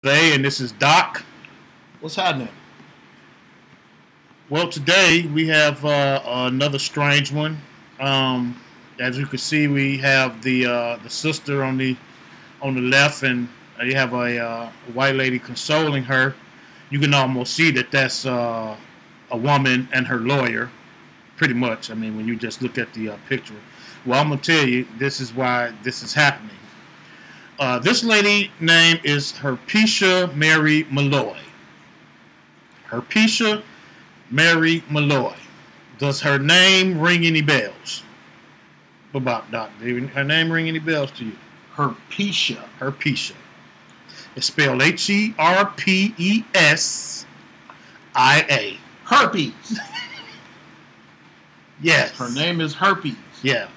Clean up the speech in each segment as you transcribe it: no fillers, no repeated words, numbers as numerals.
Hey, and this is Doc. What's happening? Well, today we have another strange one. As you can see, we have the sister on the left, and you have a white lady consoling her. You can almost see that that's a woman and her lawyer, pretty much. I mean, when you just look at the picture. Well, I'm gonna tell you, this is why this is happening. This lady name is Herpesia Mary Malloy. Herpesia Mary Malloy. Does her name ring any bells? What about Doc? Did her name ring any bells to you? Herpesia. Herpesia. It's spelled Herpesia. Herpes. Yes. Her name is Herpes. Yeah.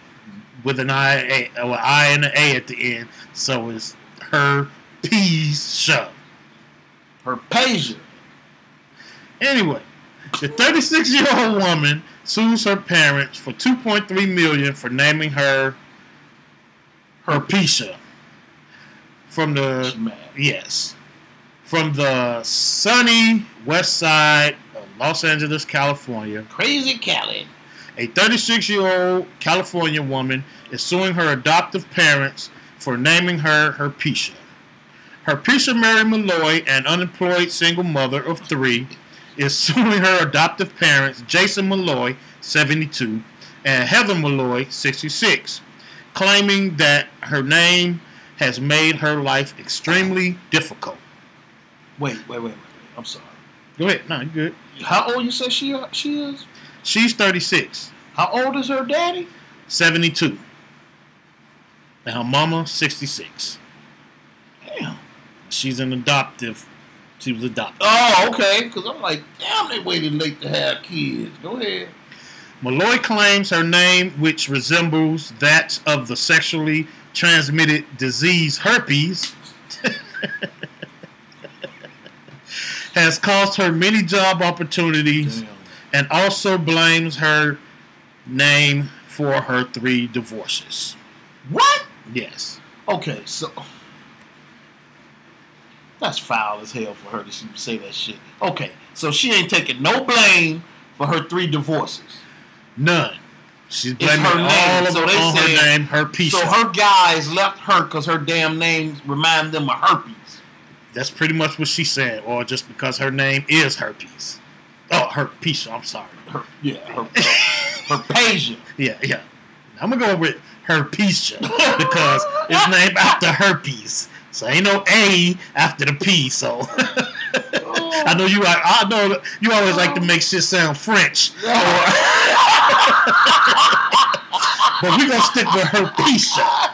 With an I and an A at the end. So it's Herpesia. Herpesia. Anyway, the 36-year-old woman sues her parents for $2.3 million for naming her Herpesia. From the sunny west side of Los Angeles, California. Crazy Cali. A 36-year-old California woman is suing her adoptive parents for naming her Herpesia. Herpesia Mary Malloy, an unemployed single mother of three, is suing her adoptive parents, Jason Malloy, 72, and Heather Malloy, 66, claiming that her name has made her life extremely difficult. Wait. I'm sorry. Go ahead. No, you're good. How old you say she is? She's 36. How old is her daddy? 72. And her mama, 66. Damn. She's an adoptive. She was adopted. Oh, okay. Because I'm like, damn, they waited late to have kids. Go ahead. Malloy claims her name, which resembles that of the sexually transmitted disease herpes, has cost her many job opportunities. Damn. And also blames her name for her 3 divorces. What? Yes. Okay, so that's foul as hell for her to say that shit. Okay, so she ain't taking no blame for her 3 divorces. None. She's blaming her name. All so they on her name, Herpesia. So her guys left her because her damn name remind them of herpes. That's pretty much what she said, or just because her name is herpes. Oh, Herpesia. I'm sorry. Herpesia. Yeah. I'm gonna go with Herpesia because it's named after herpes. So ain't no A after the P. So I know you. I know you always like to make shit sound French. But we're gonna stick with Herpesia.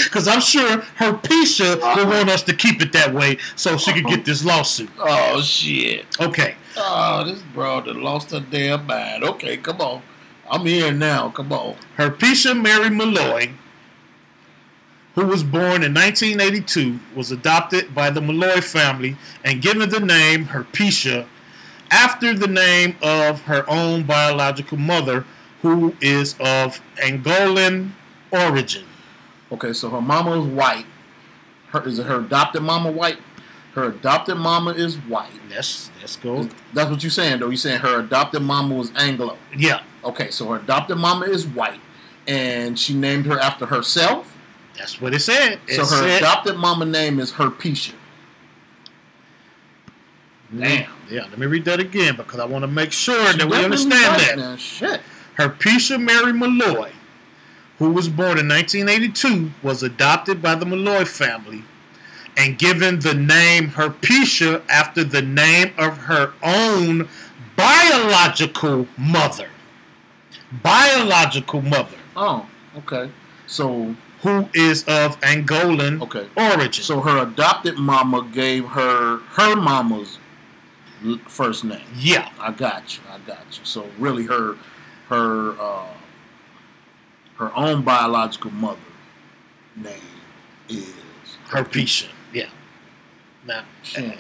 Because I'm sure Herpesia will want us to keep it that way so she can get this lawsuit. Oh, shit. Okay. Oh, this broad that lost her damn mind. Okay, come on. I'm here now. Come on. Herpesia Mary Malloy, who was born in 1982, was adopted by the Malloy family and given the name Herpesia after the name of her own biological mother, who is of Angolan origin. Okay, so her mama is white. Is her adopted mama white? Her adopted mama is white. Let's go. That's what you're saying, though. You're saying her adopted mama was Anglo. Yeah. Okay, so her adopted mama is white, and she named her after herself. That's what it said. So her adopted mama name is Herpesia. Damn. Yeah, let me read that again because I want to make sure that we understand that. Now. Shit. Herpesia Mary Malloy, who was born in 1982, was adopted by the Malloy family and given the name Herpesia after the name of her own biological mother. Biological mother. Oh, okay. So, who is of Angolan origin. So her adopted mama gave her mama's first name. Yeah. I got you. So really her own biological mother name is Herpesia. Yeah. Now,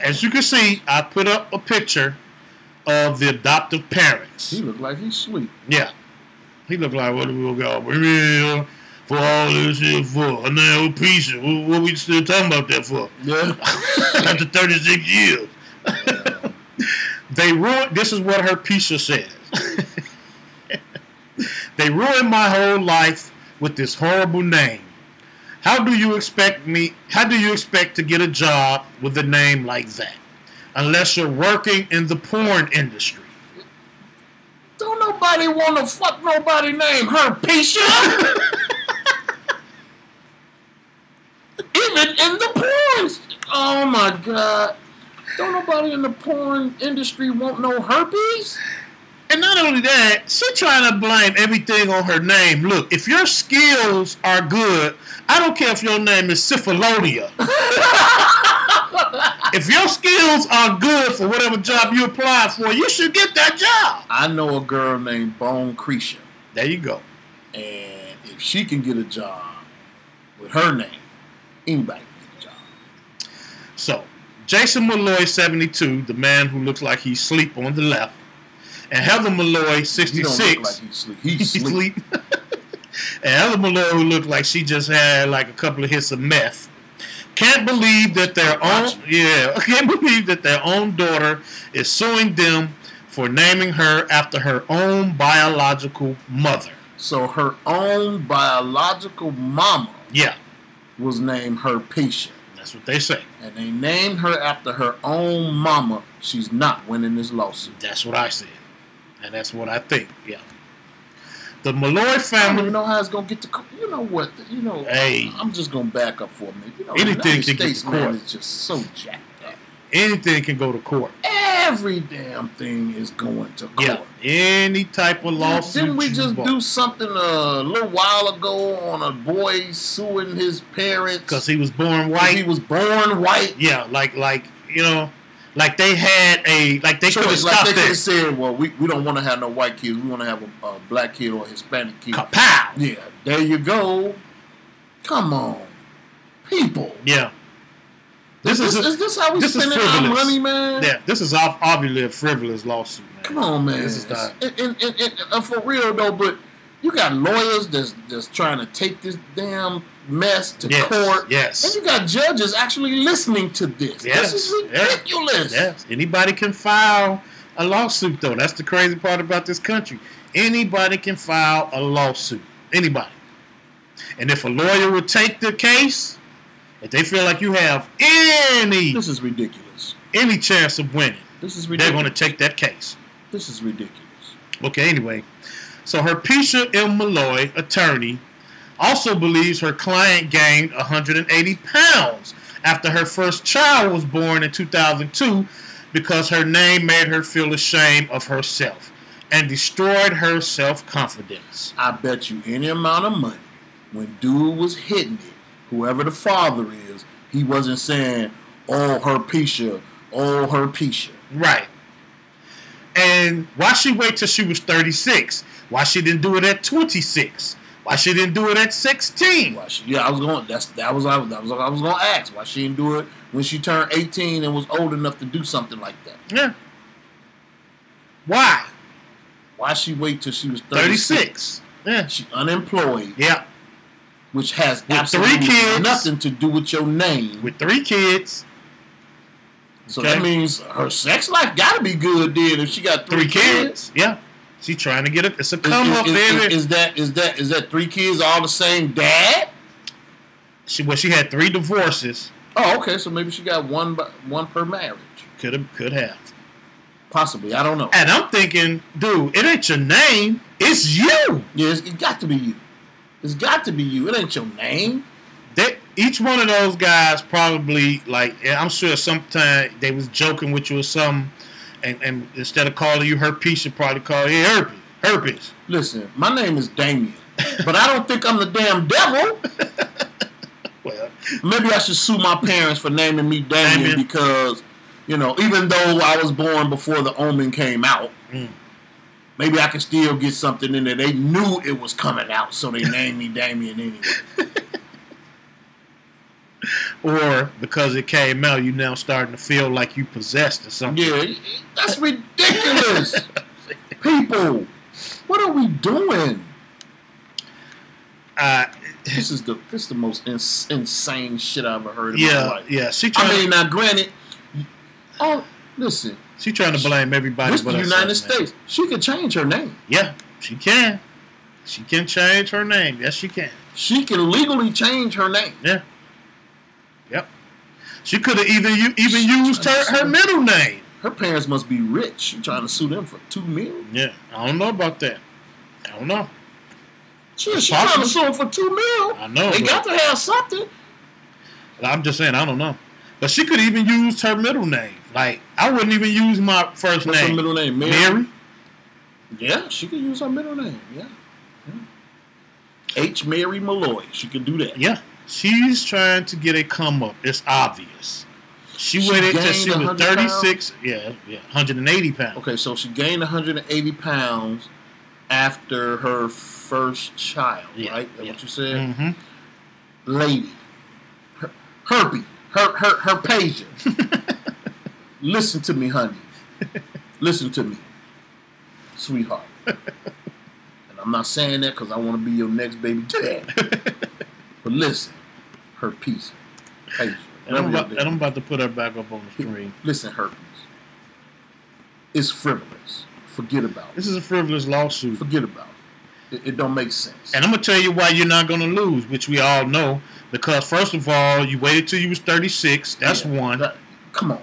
as you can see, I put up a picture of the adoptive parents. He looked like he's sweet. Yeah. He looked like, what we'll go For all this here for? And now Herpesia. What we still talking about that for? Yeah. After 36 years. They ruined, this is what Herpesia says. They ruined my whole life with this horrible name. How do you expect to get a job with a name like that? Unless you're working in the porn industry. Don't nobody want to fuck nobody named Herpesia. Even in the porn. Oh my God. Don't nobody in the porn industry want no herpes? And not only that, she's trying to blame everything on her name. Look, if your skills are good, I don't care if your name is Syphilidia. If your skills are good for whatever job you apply for, you should get that job. I know a girl named Bone Cretia. There you go. And if she can get a job with her name, anybody can get a job. So, Jason Malloy, 72, the man who looks like he's asleep on the left, and Heather Malloy, 66. He don't look like he's asleep. He's asleep. And Heather Malloy, who looked like she just had like a couple of hits of meth, can't believe that their own daughter is suing them for naming her after her own biological mother. So her own biological mama, yeah, was named Herpesia. That's what they say. And they named her after her own mama. She's not winning this lawsuit. That's what I said. And that's what I think, yeah. The Malloy family... I don't even know how it's going to get to... You know what? Hey. I'm just going to back up for a minute. Anything the can get to court. Man, is just so jacked up. Anything can go to court. Every damn thing is going to court. Yeah. Any type of lawsuit. Didn't we just do something a little while ago on a boy suing his parents? Because he was born white? He was born white. Yeah, like they had a... Like they could have stopped they that. They said, well, we don't want to have no white kids. We want to have a black kid or a Hispanic kid. Kapow! Yeah, there you go. Come on. People. Yeah. Is this how we spending our money, man? Yeah, this is obviously a frivolous lawsuit, man. Come on, man. This is not... And for real, though, but you got lawyers that's trying to take this damn mess to court. Yes. And you got judges actually listening to this. Yes. This is ridiculous. Yes. Anybody can file a lawsuit, though. That's the crazy part about this country. Anybody can file a lawsuit. Anybody. And if a lawyer would take the case, if they feel like you have this is ridiculous. Any chance of winning, this is ridiculous. They're going to take that case. This is ridiculous. Okay, anyway. So Herpesia M. Malloy, attorney, also believes her client gained 180 pounds after her first child was born in 2002 because her name made her feel ashamed of herself and destroyed her self-confidence. I bet you any amount of money when dude was hitting it, whoever the father is, he wasn't saying, oh, Herpesia, oh, Herpesia. Right. And why she wait till she was 36? Why she didn't do it at 26? Why she didn't do it at 16? I was going. That was what I was going to ask. Why she didn't do it when she turned 18 and was old enough to do something like that? Yeah. Why? Why she wait till she was 36? Yeah. She unemployed. Yeah. Which has with absolutely 3 kids, nothing to do with your name. With 3 kids. So that means her sex life got to be good then if she got 3 kids. Yeah. She's trying to get it. It's a come up, baby. Is that 3 kids all the same dad? She had 3 divorces. Oh, okay. So maybe she got one per marriage. Could have. Possibly. I don't know. And I'm thinking, dude, it ain't your name. It's you. Yeah, it got to be you. It's got to be you. It ain't your name. Each one of those guys probably, like, I'm sure sometime they was joking with you or something, and instead of calling you Herpesia, probably call you Herpes. Listen, my name is Damien, but I don't think I'm the damn devil. Well, maybe I should sue my parents for naming me Damien because, even though I was born before the Omen came out, maybe I can still get something in there. They knew it was coming out, so they named me Damien anyway. Or because it came out, you now starting to feel like you possessed or something. Yeah, that's ridiculous. People, what are we doing? This is the most insane shit I ever heard in my life. Yeah. Now granted, listen. She trying to blame everybody. This the United States. She can change her name. Yeah, she can. She can change her name. Yes, she can. She can legally change her name. Yeah. Yep. She could have even used her middle name. Her parents must be rich. She trying to sue them for $2 million. Yeah, I don't know about that. I don't know. She trying to sue them for $2 million. I know. They got to have something. I'm just saying, I don't know. But she could even use her middle name. Like, I wouldn't even use my first name. What's her middle name? Mary? Yeah, she could use her middle name. Yeah. H. Mary Malloy. She could do that. Yeah. She's trying to get a come up. It's obvious. She waited till she was 36. Pounds? Yeah, 180 pounds. Okay, so she gained 180 pounds after her first child, right? That's what you said? Mm-hmm. Lady. Herpesia. Listen to me, honey. Listen to me, sweetheart. And I'm not saying that because I want to be your next baby dad. But listen, Herpesia. And I'm about to put her back up on the screen. Listen, Herpes. It's frivolous. Forget about it. This is a frivolous lawsuit. Forget about it. It don't make sense. And I'm going to tell you why you're not going to lose, which we all know. Because, first of all, you waited till you was 36. That's one. Come on.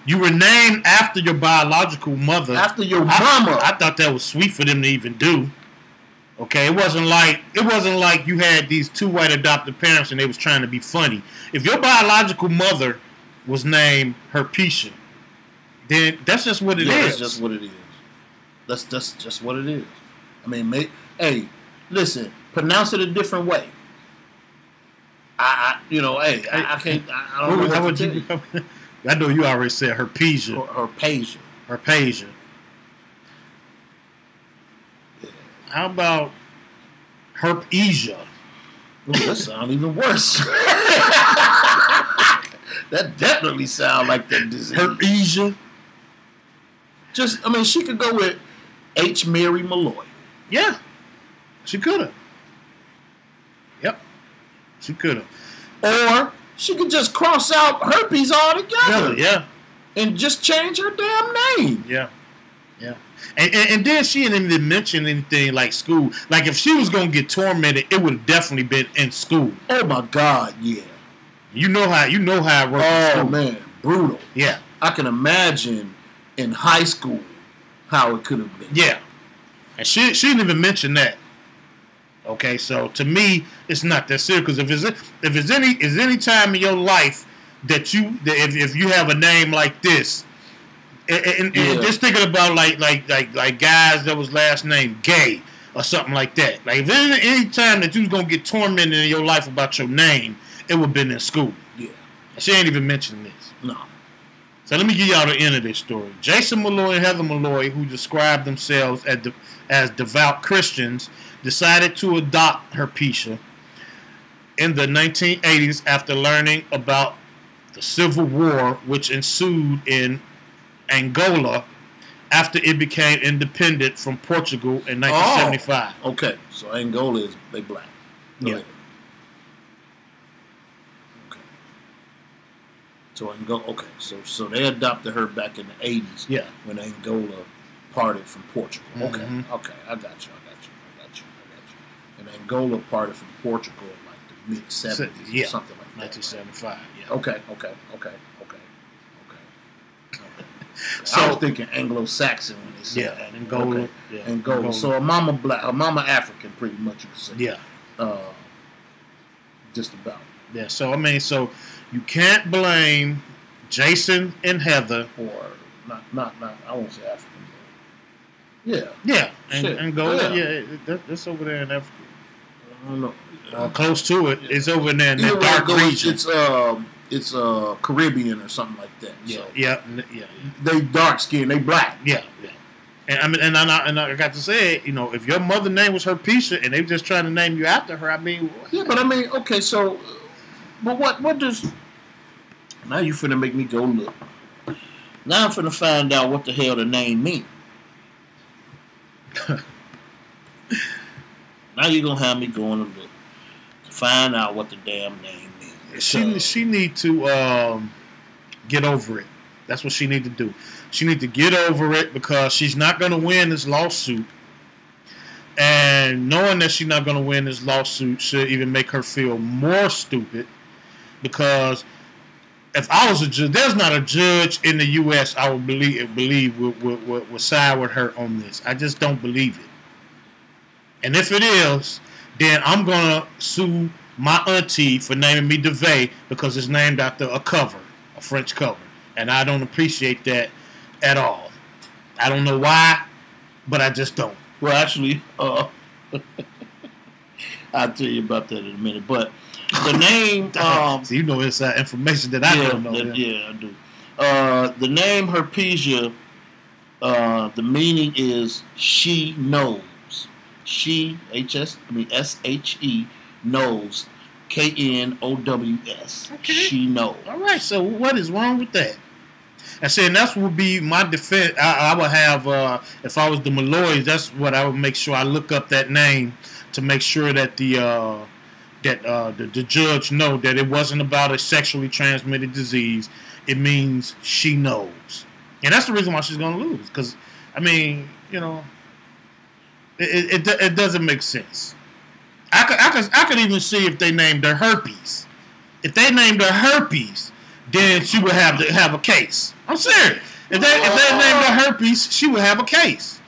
You were named after your biological mother. After your mama. I thought that was sweet for them to even do. Okay, it wasn't like you had these two white adopted parents and they was trying to be funny. If your biological mother was named Herpesia, then that's just what it is. That's just what it is. That's just what it is. I mean, hey, listen, pronounce it a different way. I can't. I don't know what to tell you. I know you already said Herpesia. Herpesia. How about Herpesia? Ooh, that sounds even worse. That definitely sounds like that disease. Herpesia. She could go with H. Mary Malloy. Yeah, she could have. Yep, she could have. Or she could just cross out herpes altogether. Yeah. And just change her damn name. Yeah. And then she didn't even mention anything like school. Like if she was gonna get tormented, it would have definitely been in school. Oh my God, yeah. You know how it works. Oh man, brutal. Yeah. I can imagine in high school how it could have been. Yeah. And she didn't even mention that. Okay, so to me, it's not that serious. Because if it's any time in your life that if you have a name like this, and just thinking about like guys that was last name Gay or something like that. Like if there's any time that you was gonna get tormented in your life about your name, it would have been in school. Yeah. She ain't even mentioned this. No. So let me give y'all the end of this story. Jason Malloy and Heather Malloy, who described themselves as devout Christians, decided to adopt Herpesia in the 1980s after learning about the Civil War, which ensued in Angola after it became independent from Portugal in 1975. Oh, okay, so Angola they black. Yeah. Okay. So Angola. Okay, so they adopted her back in the 80s. Yeah. When Angola parted from Portugal. Mm-hmm. Okay, I got you. And Angola parted from Portugal in like the mid 70s or something like that. 1975. Yeah. Okay. So I was thinking Anglo-Saxon when they said that. Angola. Okay. Yeah, Angola. So her mama black, her mama African, pretty much you could say. Yeah. Just about. Yeah. So you can't blame Jason and Heather, or not. I won't say African. Yeah. Yeah. Angola. Yeah. That's over there in Africa. I don't know. Close to it. It's over there in that dark region. It's Caribbean or something like that. Yeah, so yeah. They dark skinned, they black. Yeah. And I got to say, if your mother's name was Herpesia and they just trying to name you after her, okay. So, but what does? Now you finna make me go look. Now I'm finna find out what the hell the name mean. Now you're gonna have me going to look. find out what the damn name is. She need to get over it. That's what she need to do. She need to get over it because she's not going to win this lawsuit. And knowing that she's not going to win this lawsuit should even make her feel more stupid. Because if I was a judge, there's not a judge in the U.S. I would believe would side with her on this. I just don't believe it. And if it is, then I'm going to sue my auntie for naming me DeVay because it's named after a cover, a French cover. And I don't appreciate that at all. I don't know why, but I just don't. Well, actually, I'll tell you about that in a minute. But the name... so you know inside information that I don't know. Yeah, I do. The name Herpesia, the meaning is she knows. She, S-H-E, knows. K-N-O-W-S. Okay. She knows. All right, so what is wrong with that? I said that would be my defense. I would have, if I was the Malloys, that's what I would make sure I look up that name to make sure that the judge know that it wasn't about a sexually transmitted disease. It means she knows, and that's the reason why she's going to lose. Because I mean, you know, it doesn't make sense. I could even see if they named her herpes. If they named her herpes, then she would have a case. I'm serious. If they named her herpes, she would have a case.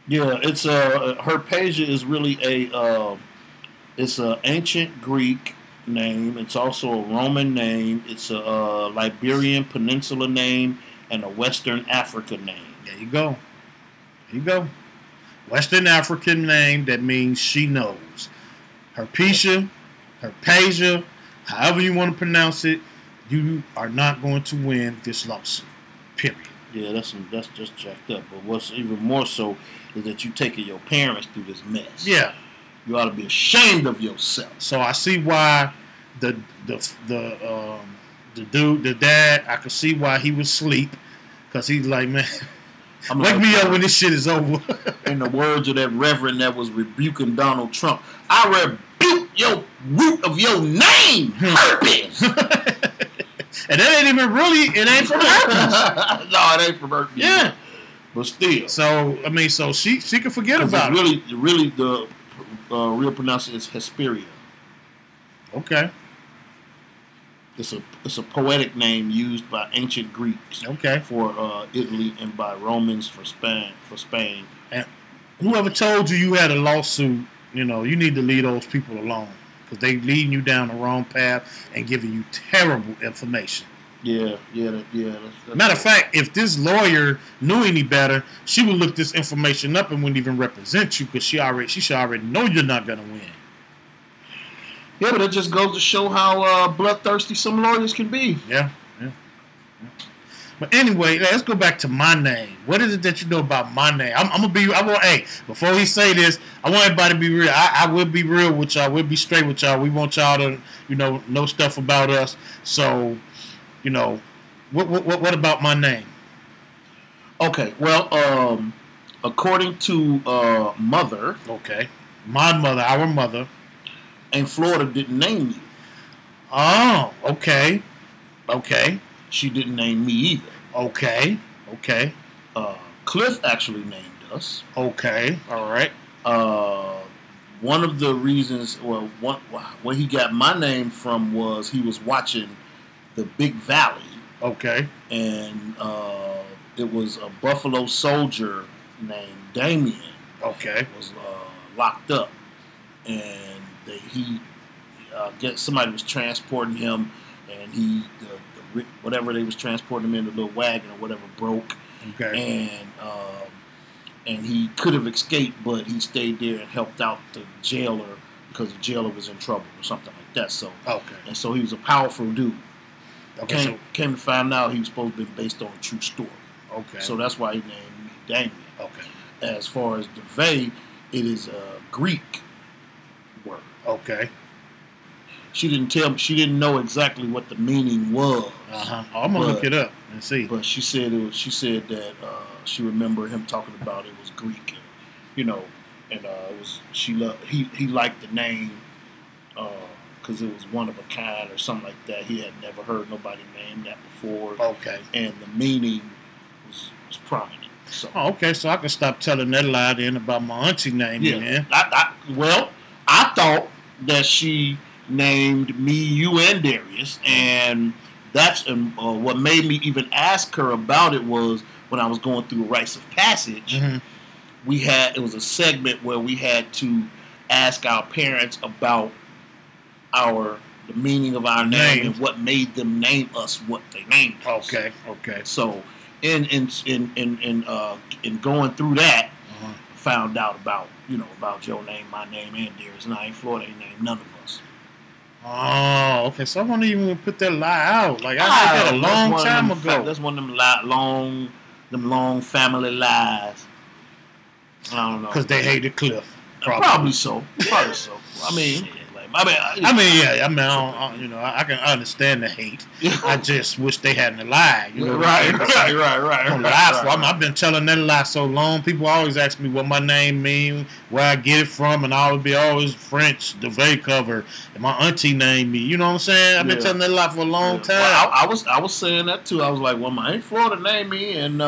Yeah, it's Herpesia is really it's an ancient Greek name. It's also a Roman name. It's a Liberian Peninsula name and a Western Africa name. There you go. There you go. Western African name that means she knows. Herpesia, however you want to pronounce it, you are not going to win this lawsuit. Period. Yeah, that's just jacked up. But what's even more so is that you taking your parents through this mess. Yeah. You ought to be ashamed of yourself. So I see why the dad, I could see why he would sleep. Because he's like, man, wake me up when this shit is over. In the words of that reverend that was rebuking Donald Trump, I rebuke your root of your name, herpes. And that ain't even really, it ain't from herpes. No, it ain't from herpes. Yeah. But still. So, I mean, so she can forget about it. Really, the real pronunciation is Hesperia. Okay. It's a poetic name used by ancient Greeks. Okay. For Italy and by Romans for Spain. And whoever told you had a lawsuit, you know, you need to leave those people alone because they leading you down the wrong path and giving you terrible information. Yeah. Matter of fact, if this lawyer knew any better, she would look this information up and wouldn't even represent you because she should already know you're not gonna win. Yeah, but it just goes to show how bloodthirsty some lawyers can be. Yeah. But anyway, let's go back to my name. What is it that you know about my name? Hey, before he say this, I want everybody to be real. I will be real with y'all. We'll be straight with y'all. We want y'all to, know stuff about us. So, what about my name? Okay, well, according to Mother. Okay. My mother, our mother. And Florida didn't name you. Oh, okay. She didn't name me either. Okay. Cliff actually named us. Okay. All right. One of the reasons, where he got my name from was he was watching the Big Valley. Okay. And it was a Buffalo soldier named Damien. Okay. Was locked up, and somebody was transporting him, and whatever they was transporting him in, the little wagon or whatever, broke. Okay. And he could have escaped, but he stayed there and helped out the jailer because the jailer was in trouble or something like that. So and so he was a powerful dude. Okay. Came to find out he was supposed to be based on a true story. Okay. So that's why he named me Damien. Okay. As far as DeVay, it is a Greek word. Okay. She didn't tell me. She didn't know exactly what the meaning was. I'm gonna look it up and see. But she said it was. She said that she remembered him talking about it was Greek, and it was. He liked the name because it was one of a kind or something like that. He had never heard nobody name that before. Okay. And the meaning was prominent. So. Oh, okay, so I can stop telling that lie then about my auntie name. Yeah. I thought that she named me, you, and Darius, and that's what made me even ask her about it was when I was going through rites of passage. Mm-hmm. It was a segment where we had to ask our parents about the meaning of our name and what made them name us what they named us. Okay. So in going through that, found out about your name, my name, and Darius. And I ain't Florida, ain't named none of us. Oh, okay. So I won't even put that lie out. Like I did that a long time ago. That's one of them long family lies. I don't know because they hated Cliff. Probably so. I mean, I can understand the hate. I just wish they hadn't lied. Right. I've been telling that lie so long. People always ask me what my name means, where I get it from, and I would be always French, the V cover, and my auntie named me. You know what I'm saying? I've been telling that lie for a long time. Well, I was saying that too. I was like, well, my Aunt Florida named me, and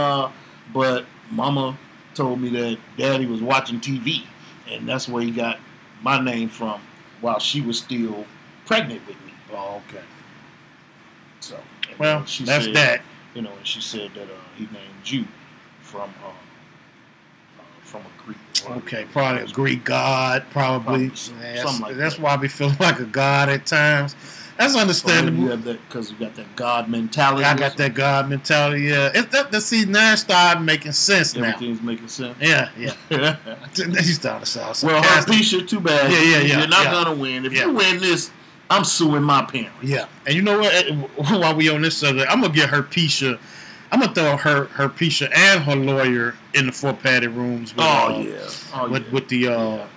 but Mama told me that Daddy was watching TV, and that's where he got my name from. While she was still pregnant with me. Oh, okay. So, well, she that's said, that. And she said that he named you from a Greek. Okay, probably a Greek god, probably. Something like that's that. why I be feeling like a god at times. That's understandable. You have that because you got that God mentality. I got that God mentality. Yeah, see now it started making sense. Everything's making sense. Yeah. You started to sound well, Herpesia, too bad. Yeah. You're not gonna win. If you win this, I'm suing my parents. Yeah, and you know what? While we on this subject, I'm gonna get Herpesia. I'm gonna throw Herpesia and her lawyer in the 4 padded rooms. With the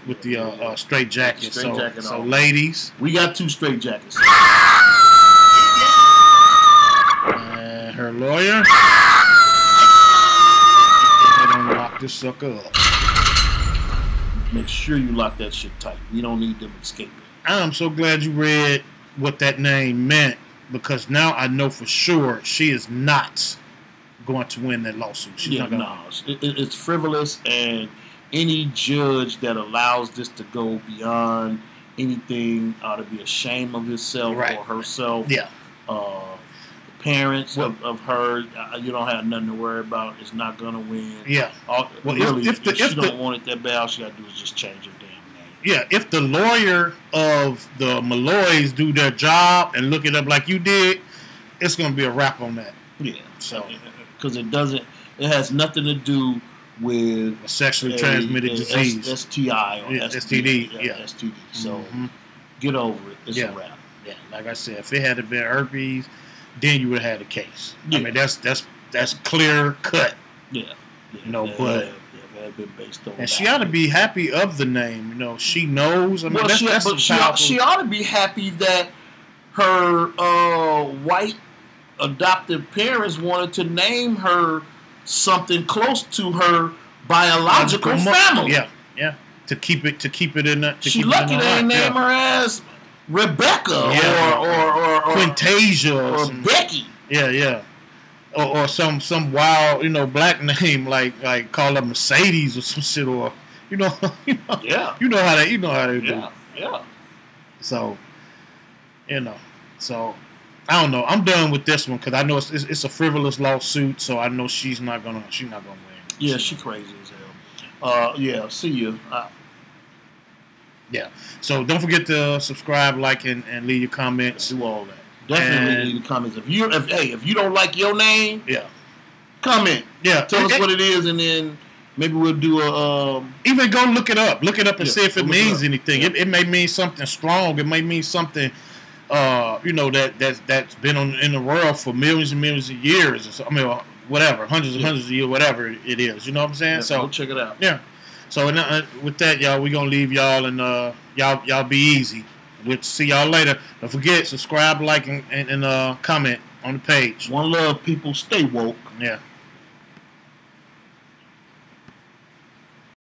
straight jacket. So ladies, we got 2 straight jackets. And her lawyer. We're gonna lock this sucker up. Make sure you lock that shit tight. We don't need them escaping. I'm so glad you read what that name meant because now I know for sure she is not going to win that lawsuit. It's frivolous, and any judge that allows this to go beyond anything ought to be ashamed of himself or herself. Yeah. The parents of her, you don't have nothing to worry about. It's not going to win. Yeah. If she don't want it that bad, all she got to do is just change her damn name. Yeah. If the lawyer of the Malloys do their job and look it up like you did, it's going to be a wrap on that. Yeah. So. Because it has nothing to do with a sexually transmitted disease, STI or STD. STD. So get over it. It's a wrap. Yeah, like I said, if it had been herpes, then you would have had a case. Yeah. I mean, that's clear cut. Yeah. But had been based on. And she ought to be happy of the name. She knows. I mean, she ought to be happy that her white adoptive parents wanted to name her something close to her biological family. Yeah. To keep it in that. She lucky they ain't name her as Rebecca or Quintasia or Becky. Yeah. Or some wild, black name like call her Mercedes or some shit, or you know how they do. Yeah. So, I don't know. I'm done with this one because I know it's a frivolous lawsuit, so I know she's not gonna win. Yeah, she crazy as hell. Yeah, see you. Yeah. So don't forget to subscribe, like, and leave your comments. Do all that. Definitely leave your comments. If you don't like your name, comment. Yeah. Tell us what it is, and then maybe we'll do a even go look it up and see if it means anything. It may mean something strong. It may mean something. That's been in the world for millions and millions of years. Whatever, hundreds and hundreds of years, whatever it is. You know what I'm saying? So check it out. Yeah. So with that, y'all, we gonna leave y'all, and y'all be easy. We'll see y'all later. Don't forget, subscribe, like, and comment on the page. One love, people. Stay woke. Yeah.